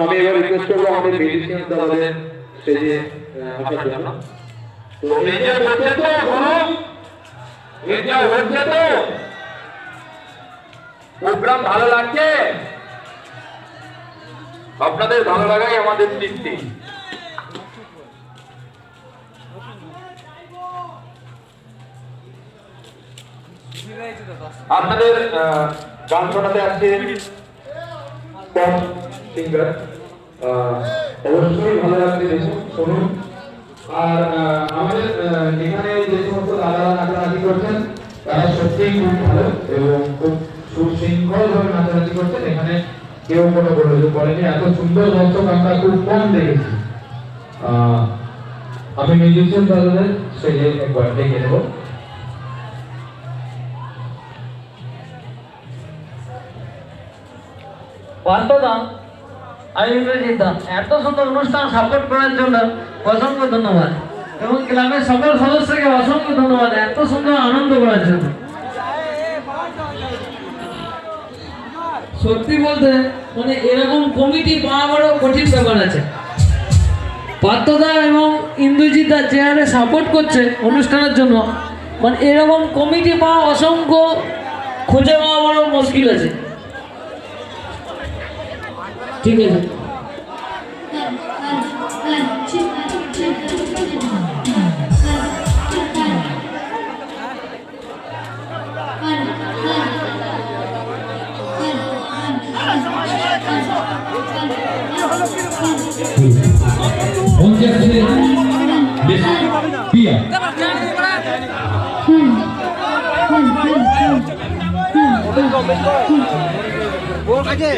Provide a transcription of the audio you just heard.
আমি এবার রিকোয়েস্ট করবো আমাদের মিউজিশিয়ান দাদাদের স্টেজে আসার জন্য। তো এই যে হচ্ছে তো গুরু, এই যে হচ্ছে তো প্রোগ্রাম ভালো লাগছে, আপনাদের ভালো লাগাই আমাদের তৃপ্তি। আপনাদের গান শোনাতে আসছে পপ সিঙ্গার, অবশ্যই ভালো লাগছে, দেখুন শুনুন। আর আমাদের এখানে যে সমস্ত দাদারা নাচানাচি করছেন তারা সত্যিই খুব ভালো এবং খুব সুশৃঙ্খল ভাবে নাচানাচি করছেন। এখানে কেউ কোনো গোলযোগ করেনি, এত সুন্দর দর্শক আমরা খুব কম দেখেছি। আমি মিউজিশিয়ান দাদাদের স্টেজে একবার ডেকে নেব। পার্থদা আর ইন্দ্রজিৎদা এত সুন্দর অনুষ্ঠান সাপোর্ট করার জন্য অসংখ্য ধন্যবাদ এবং ক্লাবের সকল সদস্যকে অসংখ্য ধন্যবাদ এত সুন্দর আনন্দ করার জন্য। সত্যি বলতে মানে এরকম কমিটি পাওয়া বড় কঠিন ব্যাপার আছে। পার্থদা এবং ইন্দ্রজিৎদা যে হারে সাপোর্ট করছে অনুষ্ঠানের জন্য, মানে এরকম কমিটি পাওয়া অসংখ্য খুঁজে পাওয়া বড় মুশকিল আছে। ঠিক আছে, ও কাছে